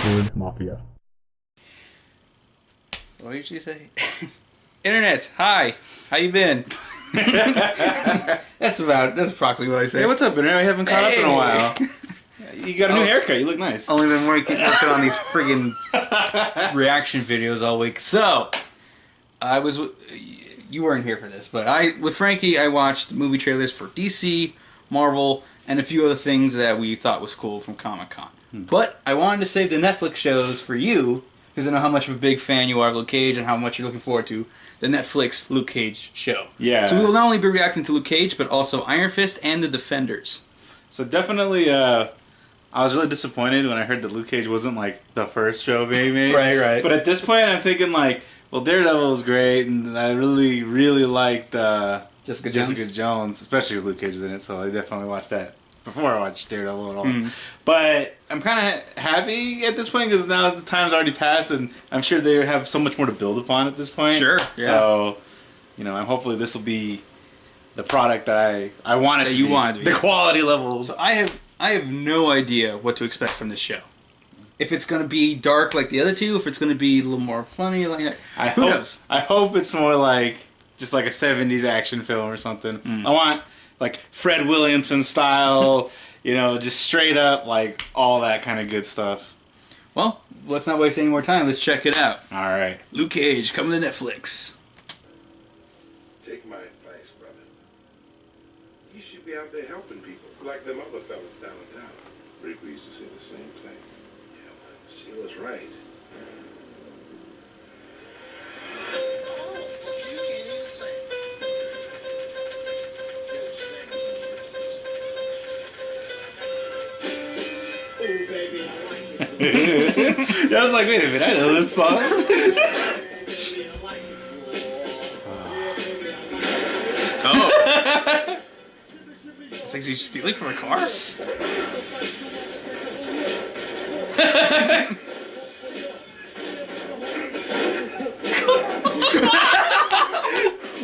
Lord Mafia. What did you say? Internet, hi. How you been? That's approximately what I say. Hey, what's up, Internet? We haven't caught up in a while. You got a new haircut. You look nice. Only been working on these friggin' reaction videos all week. So, you weren't here for this, but with Frankie, I watched movie trailers for DC, Marvel, and a few other things that we thought was cool from Comic-Con. But I wanted to save the Netflix shows for you, because I know how much of a big fan you are of Luke Cage and how much you're looking forward to the Netflix Luke Cage show. Yeah. So we will not only be reacting to Luke Cage, but also Iron Fist and The Defenders. So definitely, I was really disappointed when I heard that Luke Cage wasn't, like, the first show being made. Right. But at this point, I'm thinking, like, well, Daredevil was great, and I really, really liked Jessica Jones, especially because Luke Cage was in it, so I definitely watched that before I watched Daredevil at all. But I'm kind of happy at this point because now the time's already passed, and I'm sure they have so much more to build upon at this point. Sure, yeah. So, hopefully this will be the product that I want it to be. Want it to be. The quality level. So I have no idea what to expect from this show. If it's going to be dark like the other two, if it's going to be a little more funny, like who knows? I hope it's more like just like a 70s action film or something. I want like Fred Williamson style, just straight up like all that kind of good stuff. Well, let's not waste any more time. Let's check it out. All right. Luke Cage coming to Netflix. Take my advice, brother. You should be out there helping people like them other fellas downtown. Rick used to say the same thing. Yeah, well, she was right. I was like, wait a minute, I know this song. Oh. It's like he's stealing from a car?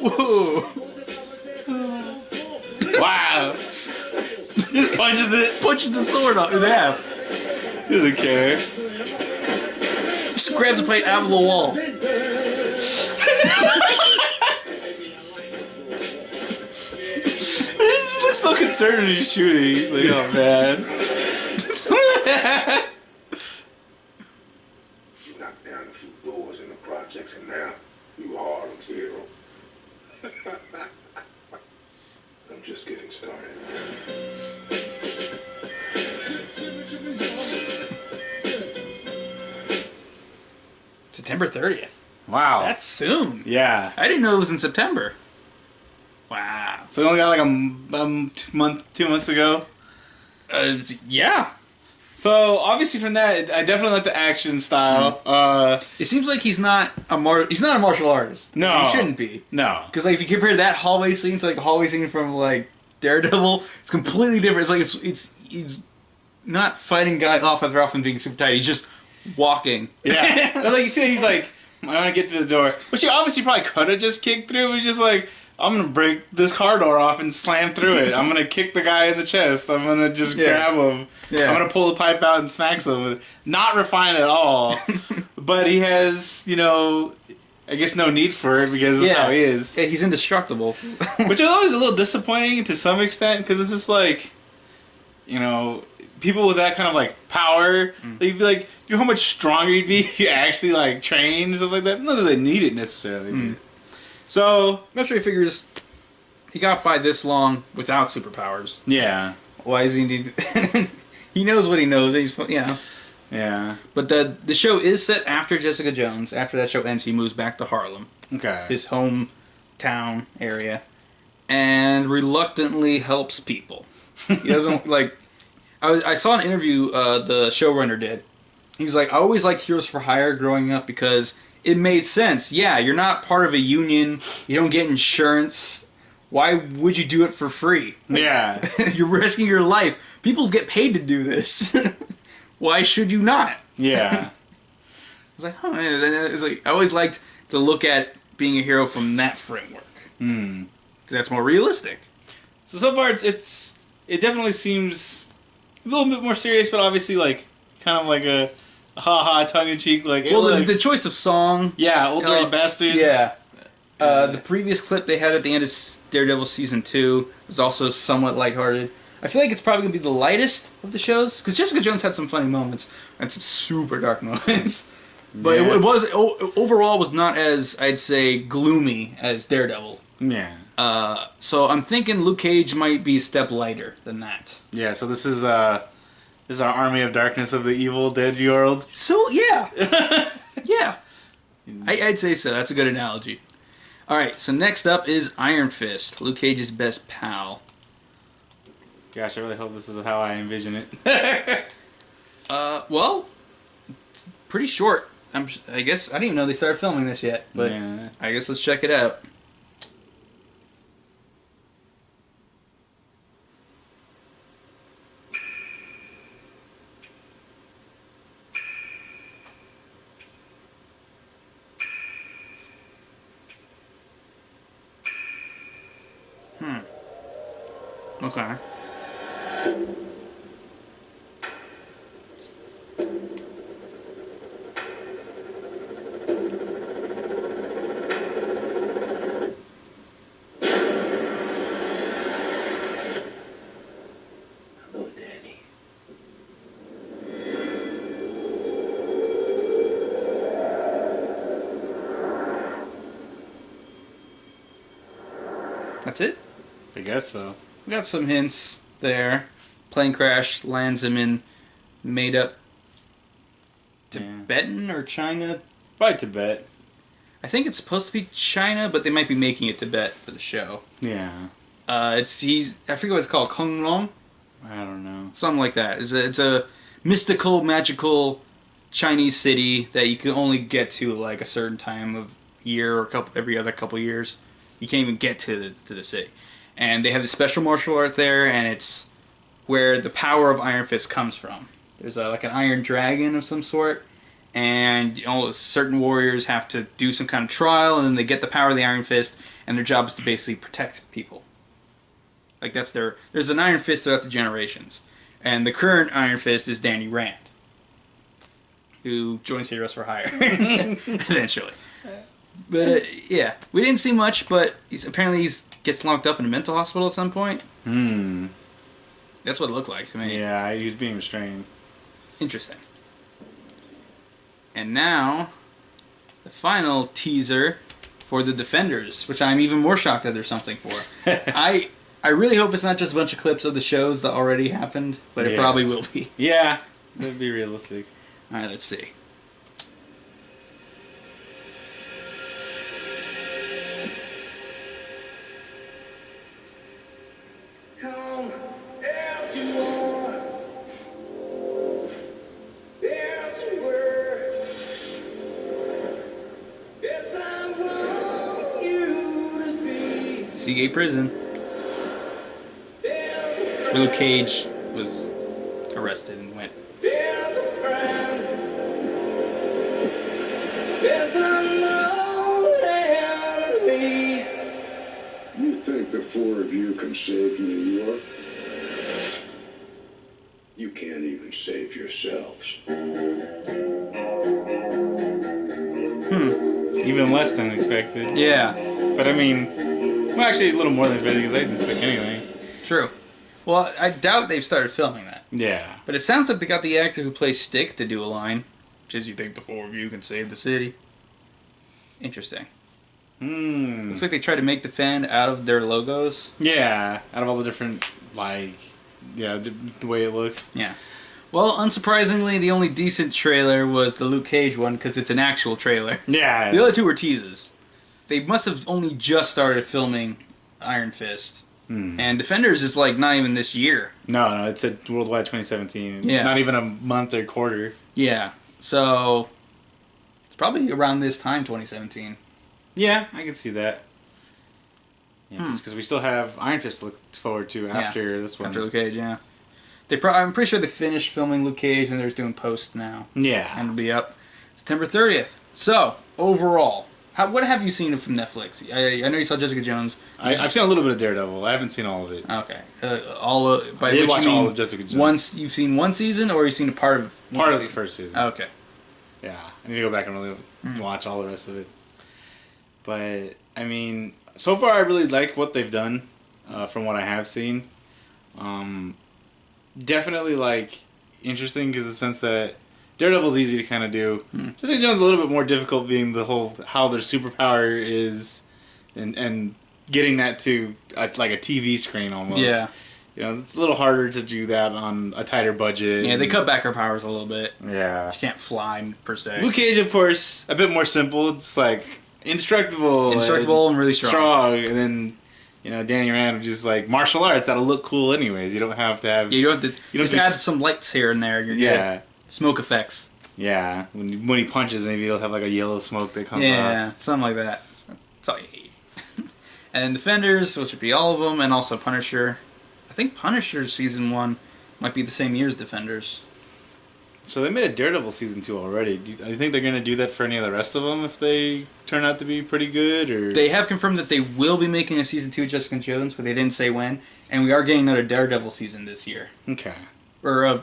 Whoa. Wow. Just punches it. Punches the sword off in half. He doesn't care. Just grabs a plate out of the wall. He just looks so concerned when he's shooting. He's like, oh man. You knocked down a few doors in the projects, and now you Harlem's hero. I'm just getting started. September 30th. Wow. That's soon. Yeah. I didn't know it was in September. Wow. So we only got like 2 months ago. Yeah. So obviously from that, I definitely like the action style. It seems like he's not a martial artist. No. He shouldn't be. No. Because like if you compare that hallway scene to like the hallway scene from like Daredevil, it's completely different. It's like he's not fighting guys off after often being super tight. He's just walking. Yeah. But like you see, he's like, I want to get through the door. Which he obviously probably could have just kicked through. But he's just like, I'm going to break this car door off and slam through it. I'm going to kick the guy in the chest. I'm going to just grab him. Yeah. I'm going to pull the pipe out and smack someone. Not refined at all. But he has, I guess no need for it because of how he is. Yeah, he's indestructible. Which is always a little disappointing to some extent because it's just like, people with that kind of like power, they'd be like, you know how much stronger you'd be if you actually like trained, stuff like that. Not that they need it necessarily. So I'm sure he figures he got by this long without superpowers. Yeah. Why does he need? He knows what he knows. He's Yeah. But the show is set after Jessica Jones. After that show ends, he moves back to Harlem, his hometown area, and reluctantly helps people. He doesn't like. I saw an interview the showrunner did. He was like, I always liked Heroes for Hire growing up because it made sense. Yeah, you're not part of a union. You don't get insurance. Why would you do it for free? Yeah. You're risking your life. People get paid to do this. Why should you not? Yeah. I was like, oh, man. It's like, I always liked to look at being a hero from that framework. Because that's more realistic. So far, it definitely seems a little bit more serious, but obviously, like, kind of like a haha, tongue-in-cheek, like... Well, the choice of song... Yeah, Old Dirty Bastards. Yeah. The previous clip they had at the end of Daredevil Season 2 was also somewhat lighthearted. I feel like it's probably going to be the lightest of the shows, because Jessica Jones had some funny moments, and some super dark moments. But it was, overall, was not as, I'd say, gloomy as Daredevil. Yeah. So I'm thinking Luke Cage might be a step lighter than that. Yeah, so this is our army of darkness of the evil dead world. So, yeah. Yeah. I'd say so. That's a good analogy. Alright, so next up is Iron Fist, Luke Cage's best pal. Gosh, I really hope this is how I envision it. Well, it's pretty short. I guess, I didn't even know they started filming this yet, but yeah. I guess let's check it out. Okay. Hello, Danny. That's it? I guess so. We got some hints there. Plane crash lands him in made up Tibetan or China. Probably Tibet. I think it's supposed to be China, but they might be making it Tibet for the show. Yeah. I forget what it's called, Konglong? I don't know. Something like that. It's a mystical, magical Chinese city that you can only get to like a certain time of year or every other couple years. You can't even get to the city. And they have this special martial art there, and it's where the power of Iron Fist comes from. There's like an iron dragon of some sort, and certain warriors have to do some kind of trial, and then they get the power of the Iron Fist, and their job is to basically protect people. Like there's an Iron Fist throughout the generations, and the current Iron Fist is Danny Rand, who joins Heroes for Hire eventually. But yeah, we didn't see much, but apparently he gets locked up in a mental hospital at some point. That's what it looked like to me. Yeah, he was being restrained. Interesting. And now, the final teaser for the Defenders, which I'm even more shocked that there's something for. I really hope it's not just a bunch of clips of the shows that already happened, but it probably will be. Yeah, that'd be realistic. Alright, let's see. Come as you are, as you were. Yes, I want you to be. Seagate Prison. Luke Cage was arrested and went. As a friend. Yes, I know how to be. You think the four of you can save New York? You can't even save yourselves. Even less than expected. Yeah. But I mean, well, actually a little more than expected because I didn't expect anything. True. Well, I doubt they've started filming that. Yeah. But it sounds like they got the actor who plays Stick to do a line, which is, you think the four of you can save the city. Interesting. Looks like they try to make Defend out of their logos. Yeah, out of all the different, the way it looks. Yeah. Well, unsurprisingly, the only decent trailer was the Luke Cage one, because it's an actual trailer. Yeah. The other two were teases. They must have only just started filming Iron Fist. And Defenders is like not even this year. No, it's a worldwide 2017. Yeah. Not even a month or quarter. Yeah. So, it's probably around this time, 2017. Yeah, I can see that. Yeah, because we still have Iron Fist to look forward to after this one. After Luke Cage, yeah. I'm pretty sure they finished filming Luke Cage and they're just doing post now. Yeah. And it'll be up September 30th. So, overall, what have you seen from Netflix? I know you saw Jessica Jones. I've seen a little bit of Daredevil. I haven't seen all of it. Okay. I did watch all of Jessica Jones. You've seen one season, or you've seen a part of the first season. Okay. Yeah, I need to go back and really watch all the rest of it. But, I mean, so far I really like what they've done from what I have seen. Definitely, like, interesting because the sense that Daredevil's easy to kind of do. Jessica Jones is a little bit more difficult being the whole, how their superpower is and getting that to, like, a TV screen almost. Yeah. You know, it's a little harder to do that on a tighter budget. Yeah, they cut back her powers a little bit. Yeah. She can't fly, per se. Luke Cage, of course, a bit more simple. It's like indestructible. Indestructible and really strong. And then, you know, Danny Rand just like martial arts that'll look cool anyways. You don't have to have... You don't have to... Just add some lights here and there. You're good. Smoke effects. Yeah. When he punches, maybe he'll have like a yellow smoke that comes off. Yeah, something like that. That's all you need. And Defenders, which would be all of them, and also Punisher. I think Punisher Season 1 might be the same year as Defenders. So they made a Daredevil Season 2 already. Do you think they're going to do that for any of the rest of them if they turn out to be pretty good? Or They have confirmed that they will be making a Season 2 of Jessica Jones, but they didn't say when. And we are getting another Daredevil season this year. Okay. Or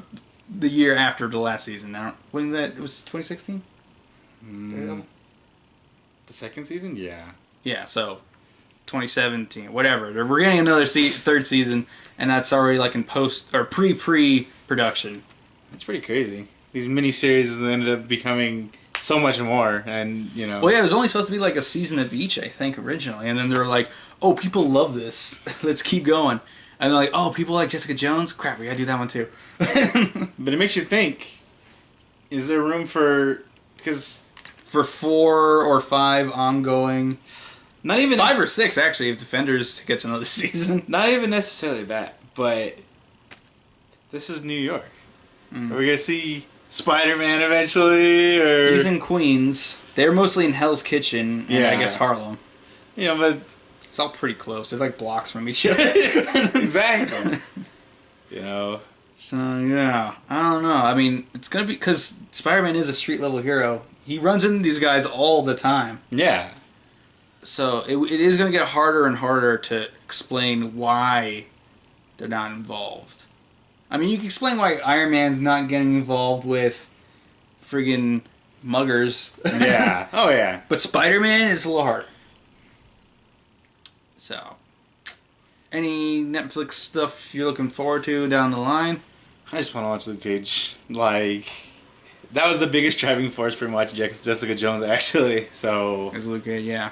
the year after the last season. Now, when that was 2016? The second season? Yeah. Yeah, so 2017, whatever. We're getting another third season, and that's already like in post or pre-production. It's pretty crazy. These miniseries ended up becoming so much more, and you know. Well, yeah, it was only supposed to be like a season of each, I think, originally, and then they were like, "Oh, people love this. Let's keep going." And they're like, "Oh, people like Jessica Jones. Crap, we gotta do that one too." But it makes you think: is there room for? Because for 4 or 5 ongoing, not even 5 or 6 actually, if Defenders gets another season. Not even necessarily that, but this is New York. Are we gonna see Spider-Man eventually, or he's in Queens? They're mostly in Hell's Kitchen, and I guess Harlem. You know, but it's all pretty close. They're like blocks from each other. Exactly. You know. So yeah, I don't know. I mean, it's gonna be because Spider-Man is a street level hero. He runs into these guys all the time. Yeah. So it is gonna get harder and harder to explain why they're not involved. I mean, you can explain why Iron Man's not getting involved with friggin' muggers. Yeah. Oh, yeah. But Spider-Man is a little harder. So, any Netflix stuff you're looking forward to down the line? I just want to watch Luke Cage. Like, that was the biggest driving force for me watching Jessica Jones, actually. So, It's Luke Cage, yeah.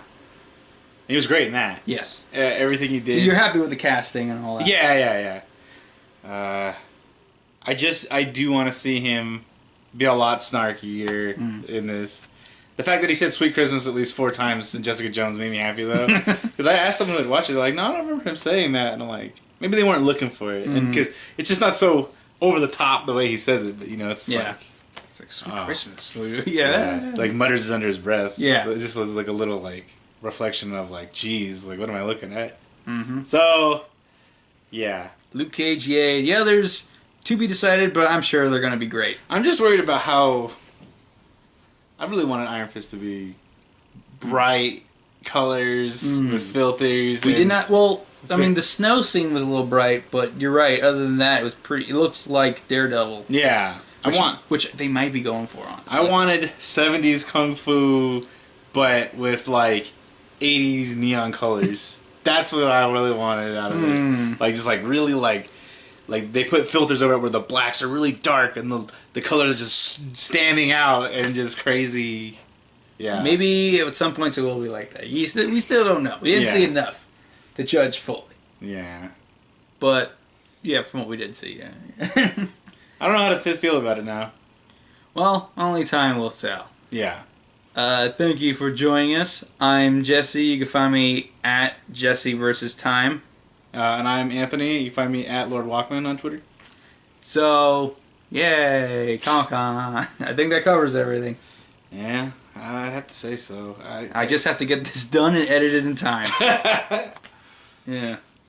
He was great in that. Yes. Everything he did. So you're happy with the casting and all that? Yeah. I do want to see him be a lot snarkier in this. The fact that he said "Sweet Christmas" at least 4 times in Jessica Jones made me happy, though. Because I asked someone to watch it, they're like, "No, I don't remember him saying that." And I'm like, maybe they weren't looking for it, and because it's just not so over the top the way he says it. But you know, it's like it's like "Sweet Christmas." Yeah. Like mutters it under his breath. Yeah, it just was like a little like reflection of like, geez, like what am I looking at? Mm-hmm. So, yeah, Luke Cage, yay. The others to be decided, but I'm sure they're going to be great. I'm just worried about how. I really wanted Iron Fist to be bright colors with filters. We did not. Well, I mean, the snow scene was a little bright, but you're right. Other than that, it was pretty. It looked like Daredevil. Yeah, which they might be going for. Honestly, I wanted 70s kung fu, but with like 80s neon colors. That's what I really wanted out of it. Like just like really like they put filters over it where the blacks are really dark and the colors are just standing out and just crazy. Yeah. Maybe at some points it will be like that. We still don't know. We didn't see enough to judge fully. Yeah. But yeah, from what we did see, yeah. I don't know how to feel about it now. Well, only time will tell. Yeah. Thank you for joining us. I'm Jesse. You can find me at Jesse vs. Time. And I'm Anthony. You find me at Lord Walkman on Twitter. So, yay, Comic-Con. I think that covers everything. Yeah, I'd have to say so. I just have to get this done and edited in time. Yeah.